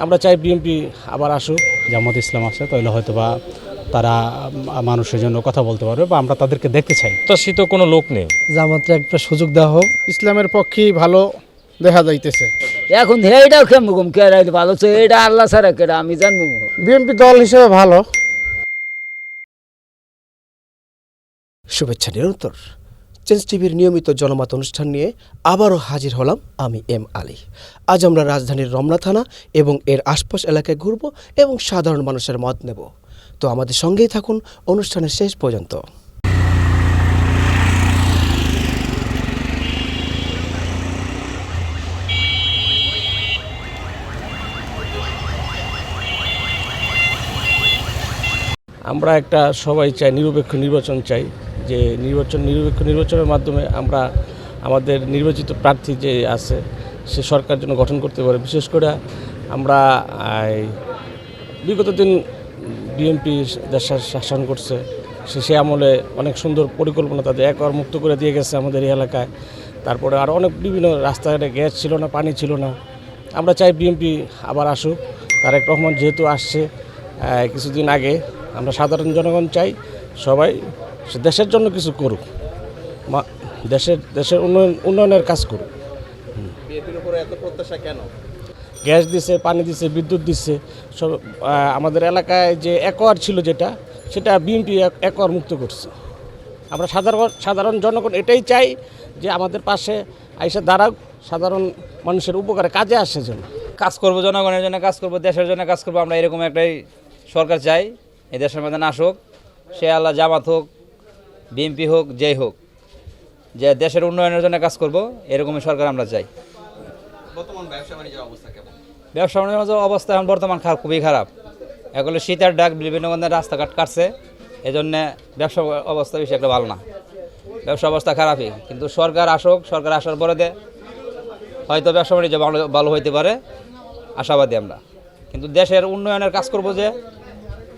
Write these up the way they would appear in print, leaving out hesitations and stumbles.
আমরা চাই বিএনপি আবার আসুক। জামাত ইসলাম আছে তাহলে হয়তো বা তারা মানুষের জন্য কথা বলতে পারবে বা আমরা তাদেরকে দেখতে চাই। প্রত্যাশিত কোনো লোক নেই। জামাতের একটা সুযোগ দেওয়া হোক। ইসলামের পক্ষেই ভালো দেখা যাইতেছে। এখন এইটাও কেমন কেরাই ভালো তো এটা আল্লাহ ছাড়া কেরা আমি জানবো। বিএনপি দল হিসেবে ভালো। শুভেচ্ছা নিরন্তর। চেঞ্জ টিভির নিয়মিত জনমত অনুষ্ঠান নিয়ে আবারও হাজির হলাম আমি এম আলী। আজ আমরা রাজধানীর রমনা থানা এবং এর আশপাশ এলাকায় ঘুরব এবং সাধারণ মানুষের মত নেব। তো আমাদের সঙ্গেই থাকুন অনুষ্ঠানের শেষ পর্যন্ত। আমরা একটা সবাই চাই নিরপেক্ষ নির্বাচন চাই, যে নিরপেক্ষ নির্বাচনের মাধ্যমে আমরা আমাদের নির্বাচিত প্রার্থী যে আছে সে সরকার জন্য গঠন করতে পারে। বিশেষ করে আমরা বিগত দিন বিএনপি দেশ শাসন করছে, সে আমলে অনেক সুন্দর পরিকল্পনা তাদের একবার মুক্ত করে দিয়ে গেছে আমাদের এই এলাকায়। তারপরে আরও অনেক বিভিন্ন রাস্তাঘাটে গ্যাস ছিল না, পানি ছিল না। আমরা চাই বিএনপি আবার আসুক। তারেক রহমান যেহেতু আসছে কিছুদিন আগে, আমরা সাধারণ জনগণ চাই সবাই দেশের জন্য কিছু করুক, দেশের উন্নয়নের কাজ করুক। গ্যাস দিছে, পানি দিছে, বিদ্যুৎ দিচ্ছে সব। আমাদের এলাকায় যে একোয়ার ছিল সেটা বিএনপি একোয়ার মুক্ত করছে। আমরা সাধারণ জনগণ এটাই চাই যে আমাদের পাশে আইসা দাঁড়াক, সাধারণ মানুষের উপকারে কাজে আসে যেন কাজ করবো, জনগণের জন্য কাজ করবো, দেশের জন্য কাজ করবো। আমরা এরকম একটাই সরকার চাই এই দেশের মধ্যে আসুক। সে আল্লাহ জামাত হোক, বিএনপি হোক, যেই হোক, যে দেশের উন্নয়নের জন্য কাজ করবো এরকমই সরকার আমরা চাই। ব্যবসা বাণিজ্যের অবস্থা এখন বর্তমান খুবই খারাপ। এখন শীতের ডাক, বিভিন্ন রাস্তাঘাট কাটছে, এই জন্যে ব্যবসা অবস্থা বেশি একটা ভালো না। ব্যবসা অবস্থা খারাপই, কিন্তু সরকার আসুক, সরকার আসার পরে হয়তো ব্যবসা বাণিজ্য ভালো হইতে পারে, আশাবাদী আমরা। কিন্তু দেশের উন্নয়নের কাজ করবো, যে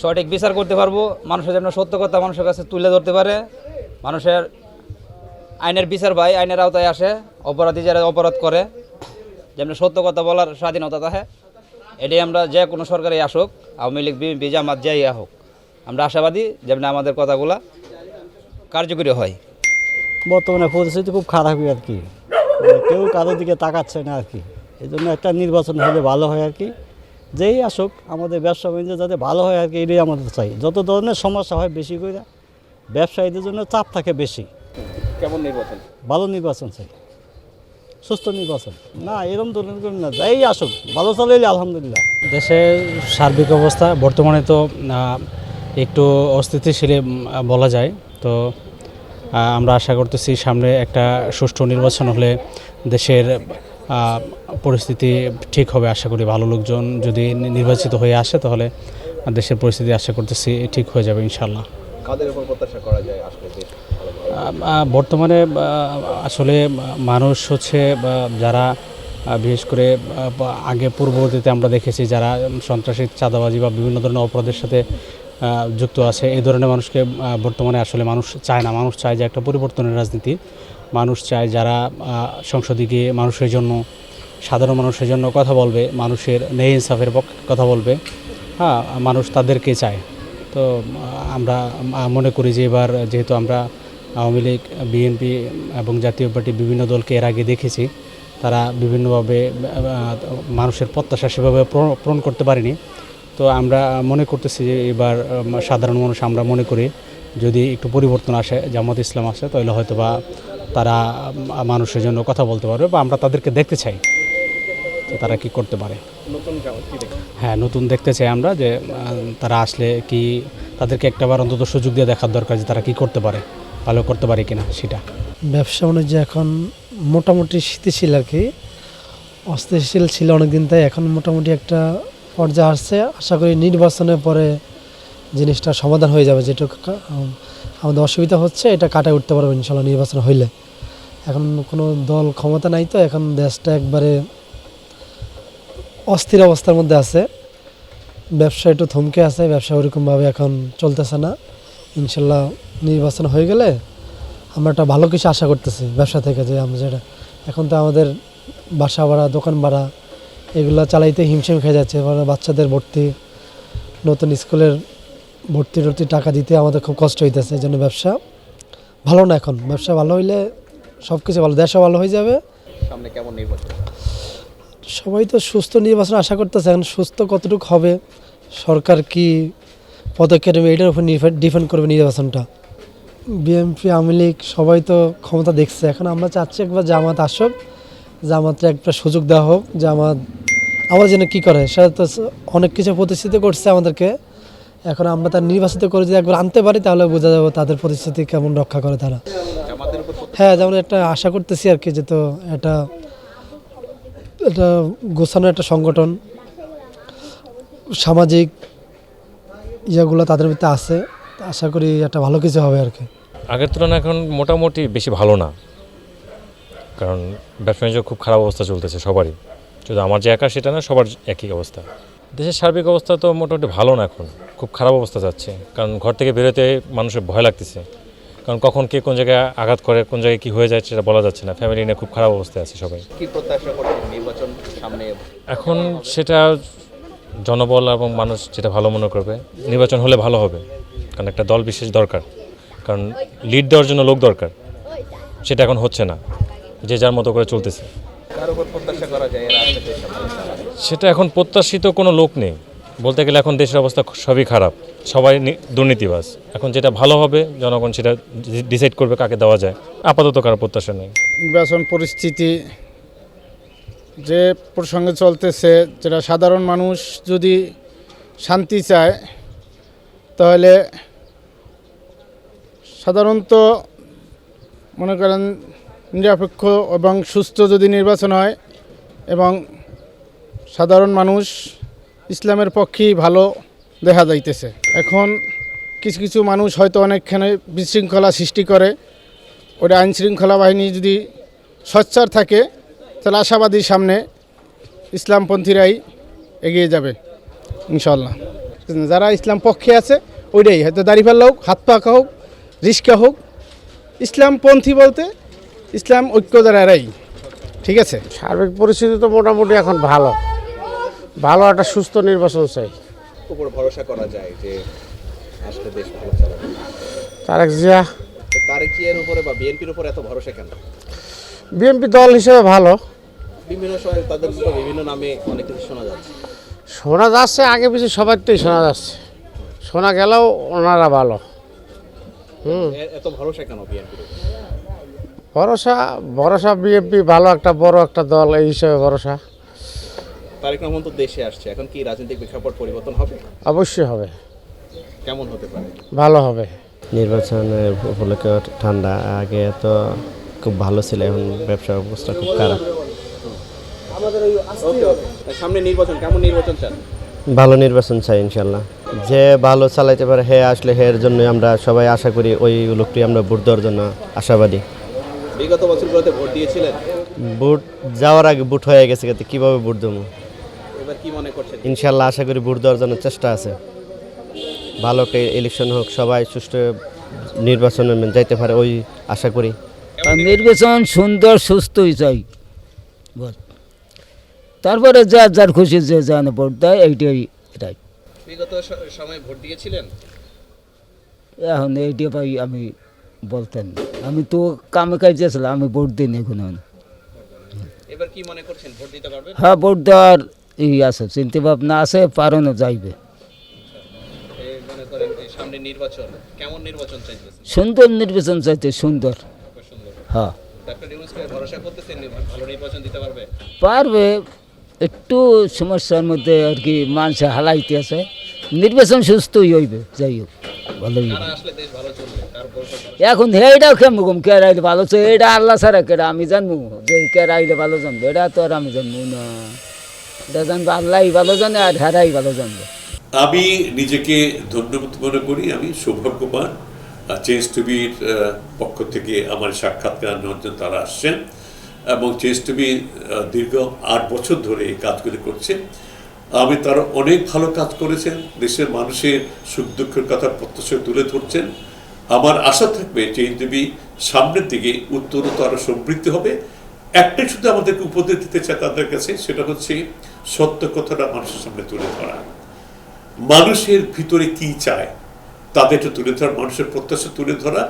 সঠিক বিচার করতে পারবো, মানুষের যেন সত্য কথা মানুষের কাছে তুলে ধরতে পারে, মানুষের আইনের বিচার পায়, আইনের আওতায় আসে, অপরাধী যারা অপরাধ করে যেমন সত্য কথা বলার স্বাধীনতা থাকে। এটাই আমরা যে কোনো সরকারই আসুক, আওয়ামী লীগ, বিএনপি, জামাত যাই হোক, আমরা আশাবাদী যেমন আমাদের কথাগুলা কার্যকরী হয়। বর্তমানে পরিস্থিতি খুব খারাপই আর কি, কেউ কারোর দিকে তাকাচ্ছে না আর কি। এই জন্য একটা নির্বাচন হলে ভালো হয় আর কি। যেই আসুক আমাদের ব্যবসা বাণিজ্য যাতে ভালো হয় আর কি, এটাই আমাদের চাই। যত ধরনের সমস্যা হয় বেশি করে ব্যবসায়ীদের জন্য চাপ থাকে বেশি। কেমন নির্বাচন? ভালো নির্বাচন চাই, সুস্থ নির্বাচন না, এরকম ধরনের না, যাই আসুক ভালো চলে আলহামদুলিল্লাহ। দেশের সার্বিক অবস্থা বর্তমানে তো একটু অস্থিতিশীল বলা যায়। তো আমরা আশা করতেছি সামনে একটা সুষ্ঠু নির্বাচন হলে দেশের পরিস্থিতি ঠিক হবে আশা করি। ভালো লোকজন যদি নির্বাচিত হয়ে আসে তাহলে দেশের পরিস্থিতি আশা করতেছি ঠিক হয়ে যাবে ইনশাল্লাহ। কাদের উপর প্রত্যাশা করা যায় আসলে? বর্তমানে আসলে মানুষ হচ্ছে যারা বিশেষ করে আগে পূর্ববর্তীতে আমরা দেখেছি যারা সন্ত্রাসী, চাঁদাবাজি বা বিভিন্ন ধরনের অপরাধের সাথে যুক্ত আছে, এই ধরনের মানুষকে বর্তমানে আসলে মানুষ চায় না। মানুষ চায় যে একটা পরিবর্তনের রাজনীতি। মানুষ চায় যারা সংসদে গিয়ে মানুষের জন্য, সাধারণ মানুষের জন্য কথা বলবে, মানুষের ন্যায় ইনসাফের পক্ষে কথা বলবে। হ্যাঁ, মানুষ তাদেরকে চায়। তো আমরা মনে করি যে এবার যেহেতু আমরা আওয়ামী লীগ, বিএনপি এবং জাতীয় পার্টি বিভিন্ন দলকে এর আগে দেখেছি, তারা বিভিন্নভাবে মানুষের প্রত্যাশা সেভাবে পূরণ করতে পারেনি। তো আমরা মনে করতেছি যে এবার সাধারণ মানুষ, আমরা মনে করি যদি একটু পরিবর্তন আসে, জামাত ইসলাম আসে, তাহলে হয়তো বা তারা মানুষের জন্য কথা বলতে পারবে বা আমরা তাদেরকে দেখতে চাই তারা কি করতে পারে। হ্যাঁ, নতুন দেখতে চাই আমরা, যে তারা আসলে কি তাদেরকে একটাবার অন্তত সুযোগ দিয়ে দেখার দরকার যে তারা কি করতে পারে, ভালো করতে পারে কিনা সেটা। ব্যবসা বাণিজ্য এখন মোটামুটি স্থিতিশীল আর কি, অস্থিতিশীল ছিল অনেকদিন, তাই এখন মোটামুটি একটা পর্যায়ে আসছে। আশা করি নির্বাচনের পরে জিনিসটা সমাধান হয়ে যাবে। যেটুকু আমাদের অসুবিধা হচ্ছে এটা কাটায় উঠতে পারবো ইনশাল্লাহ নির্বাচন হইলে। এখন কোনো দল ক্ষমতা নাই, তো এখন দেশটা একবারে অস্থির অবস্থার মধ্যে আছে। ব্যবসা একটু থমকে আছে, ব্যবসা ওরকমভাবে এখন চলতেছে না। ইনশাল্লাহ নির্বাচন হয়ে গেলে আমরা একটা ভালো কিছু আশা করতেছি ব্যবসা থেকে, যে আমরা যেটা এখন তো আমাদের বাসা ভাড়া, দোকান ভাড়া এগুলো চালাইতে হিমশিম খেয়ে যাচ্ছে। মানে বাচ্চাদের ভর্তি, নতুন স্কুলের ভর্তি টাকা দিতে আমাদের খুব কষ্ট হইতেছে। এই জন্য ব্যবসা ভালো না এখন। ব্যবসা ভালো হইলে সব কিছু ভালো, দেশও ভালো হয়ে যাবে। সামনে কেমন নির্বাচন? সবাই তো সুস্থ নির্বাচন আশা করতেছে। এখন সুস্থ কতটুকু হবে, সরকার কি পদক্ষেপ নেবে, এটার উপর ডিপেন্ড করবে নির্বাচনটা। বিএনপি, আওয়ামী লীগ সবাই তো ক্ষমতা দেখছে। এখন আমরা চাচ্ছি একবার জামাত আসুক, জামাতের একটা সুযোগ দেওয়া হোক। জামাত আমার জন্য কী করে, সেটা তো অনেক কিছু প্রতিষ্ঠিত করছে আমাদেরকে। এখন আমরা তার নির্বাচিত করে যদি একবার আনতে পারি তাহলে বোঝা যাবে তাদের প্রতিশ্রুতি কেমন রক্ষা করে তারা। জামাতের উপর হ্যাঁ, যেমন একটা আশা করতেছি আর কি, যে তো এটা গোছানো একটা সংগঠন, সামাজিক ইয়েগুলো তাদের ভিতরে আছে। আশা করি একটা ভালো কিছু হবে আর কি। আগের তুলনায় এখন মোটামুটি বেশি ভালো না, কারণ ব্যবসা বাণিজ্য খুব খারাপ অবস্থা চলতেছে সবারই, শুধু আমার যে একা সেটা না, সবার একই অবস্থা। দেশের সার্বিক অবস্থা তো মোটামুটি ভালো না, এখন খুব খারাপ অবস্থা যাচ্ছে। কারণ ঘর থেকে বেরোতে মানুষের ভয় লাগতেছে, কারণ কখন কে কোন জায়গায় আঘাত করে, কোন জায়গায় কী হয়ে যায় সেটা বলা যাচ্ছে না। ফ্যামিলি নিয়ে খুব খারাপ অবস্থায় আছে সবাই। কি প্রত্যাশা করছেন নির্বাচন সামনে? এখন সেটা জনবল এবং মানুষ যেটা ভালো মনে করবে, নির্বাচন হলে ভালো হবে, কারণ একটা দল বিশেষ দরকার, কারণ লিড দেওয়ার জন্য লোক দরকার, সেটা এখন হচ্ছে না, যে যার মতো করে চলতেছে। কার উপর প্রত্যাশা করা যায় এরা আসলে দেশ সামলাবে? সেটা এখন প্রত্যাশিত কোনো লোক নেই বলতে গেলে। এখন দেশের অবস্থা সবই খারাপ, সবাই দুর্নীতিবাজ। এখন যেটা ভালো হবে জনগণ সেটা ডিসাইড করবে কাকে দেওয়া যায়। আপাতত কারো প্রত্যাশা নেই। নির্বাচন পরিস্থিতি যে প্রসঙ্গে চলতেছে, যেটা সাধারণ মানুষ যদি শান্তি চায় তাহলে সাধারণত মনে করেন নিরপেক্ষ এবং সুস্থ যদি নির্বাচন হয় এবং সাধারণ মানুষ ইসলামের পক্ষেই ভালো দেখা যাইতেছে। এখন কিছু কিছু মানুষ হয়তো অনেকখানে বিশৃঙ্খলা সৃষ্টি করে, ওটা আইনশৃঙ্খলা বাহিনী যদি সোচ্চার থাকে তাহলে আশাবাদী সামনে ইসলামপন্থীরাই এগিয়ে যাবে ইনশাল্লাহ। যারা ইসলাম পক্ষে আছে ওইটাই, হয়তো দাড়িপাল্লা হোক, হাত পাকা হোক, রিস্কা হোক, ইসলামপন্থী বলতে ইসলাম ঐক্য দ্বারাই। ঠিক আছে, সার্বিক পরিস্থিতি তো মোটামুটি এখন ভালো একটা সুস্থ নির্বাচন চাই। উপর ভরসা করা যায় যে আসলে দেশ ভালো চালাবে? তারেক জিয়া। তারেক জিয়ার উপরে বা বিএনপির উপর এত ভরসা কেন? বিএনপি দল হিসেবে ভালো। বিভিন্ন সময় তাদের বিভিন্ন নামে অনেক কিছু শোনা যাচ্ছে, আগে পিছিয়ে সবারটাই শোনা যাচ্ছে, শোনা গেলেও ওনারা ভালো। এত ভরসা কেন বিএনপির উপর? ভরসা বিএনপি ভালো, একটা বড় একটা দল, এই হিসেবে ভরসা। তারেক রহমান তো দেশে আসছে, এখন কি রাজনৈতিক প্রেক্ষাপট পরিবর্তন হবে? অবশ্যই হবে। কেমন হতে পারে? ভালো হবে। নির্বাচনের উপলক্ষে ঠান্ডা, আগে তো খুব ভালো ছিল, এখন ব্যবসার অবস্থা খুব খারাপ। সামনে নির্বাচন, কেমন নির্বাচন চান? ভালো নির্বাচন চাই ইনশাল্লাহ। যে ভালো চালাইতে পারে হে আসলে হের জন্য আমরা সবাই আশা করি, ওই লোকটি আমরা ভোট দেওয়ার জন্য আশাবাদী। বিগত বছরগুলোতে ভোট দিয়েছিলেন? ভোট যাওয়ার আগে ভোট হয়ে গেছে, কীভাবে ভোট দেবো? এবার কি মনে করছেন? ইনশাল্লাহ আশা করি ভোট দেওয়ার জন্য চেষ্টা আছে। ভালো একটা ইলেকশন হোক, সবাই সুষ্ঠু নির্বাচনে যাইতে পারে, ওই আশা করি। নির্বাচন সুন্দর সুস্থই চাই, তারপরে যার খুশি যে জানে ভোট দেয়, এইটাই রাইট। বিগত সময় ভোট দিয়েছিলেন? এখন এইটা ভাই আমি বলতেন, আমি তো কামে কাজেছিলাম, আমি ভোট দিই না এখন। এবার কি মনে করছেন, ভোট দিতে পারবেন? হ্যাঁ, ভোট দেওয়ার আছে, চিন্তা ভাবনা আছে, পারনো যাইবে। মনে করেন সামনে নির্বাচন, কেমন নির্বাচন চাইতেছেন? সুন্দর নির্বাচন চাইতে, সুন্দর। হ্যাঁ, ডক্টর ইউনূসকে ভরসা করতেছেন ভালো নির্বাচন দিতে পারবে? পারবে, একটু সমস্যার মধ্যে আর কি মানুষ হালাইতে আছে। নির্বাচন সুস্থই হইবে, যাই হোক ভালোই হবে। আসলে দেশ ভালো চলবে, তারপর এখন এইটাও কেমন কে রাইলে ভালো চলবে, এটা আল্লাহ ছাড়া কেটা আমি জানবো, যে কে রাইলে ভালো জানবো, এটা তো আর আমি জানবো না। এটা জানবো আল্লাহই ভালো জানে, আর হেরাই ভালো জানবে। আমি নিজেকে ধন্যবাদ মনে করি, আমি সৌভাগ্যবান। চেঞ্জ টিভির পক্ষ থেকে আমার সাক্ষাৎকার নেওয়ার জন্য তারা আসছেন, এবং চেঞ্জ টিভি দীর্ঘ 8 বছর ধরে এই কাজগুলি করছে। আমি তারা অনেক ভালো কাজ করেছেন, দেশের মানুষের সুখ দুঃখের কথা প্রত্যক্ষ তুলে ধরছেন। আমার আশা থাকবে চেঞ্জ টিভি সামনের দিকে উত্তরোত্তর আরও সমৃদ্ধ হবে। একটাই শুধু আমাদেরকে উপদেশ দিতে চাই তাদের কাছে, সেটা হচ্ছে সত্য কথাটা মানুষের সামনে তুলে ধরা, মানুষের ভিতরে কি চায় তাদেরটা তুলে ধরা, মানুষের প্রত্যাশা তুলে ধরা,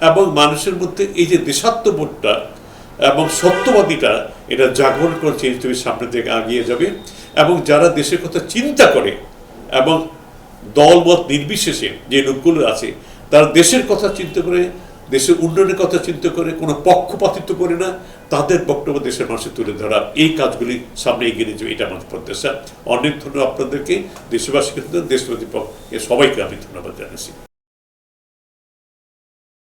এবং মানুষের মধ্যে এই যে দেশাত্মবোধটা এবং সত্যবাদীটা এটা জাগরণ করে চেঞ্জ টিভির সামনে থেকে এগিয়ে যাবে। এবং যারা দেশের কথা চিন্তা করে এবং দলমত নির্বিশেষে যে লোকগুলো আছে তারা দেশের কথা চিন্তা করে, দেশের উন্নয়নের কথা চিন্তা করে, কোনো পক্ষপাতিত্ব করে না, তাদের বক্তব্য দেশের মানুষের তুলে ধরা, এই কাজগুলি সামনে এগিয়ে নিয়ে যাবে, এটা আমাদের প্রত্যাশা। অনেক ধন্যবাদ আপনাদেরকে, দেশবাসীকে, দেশবাসী সবাইকে আমি ধন্যবাদ জানাচ্ছি।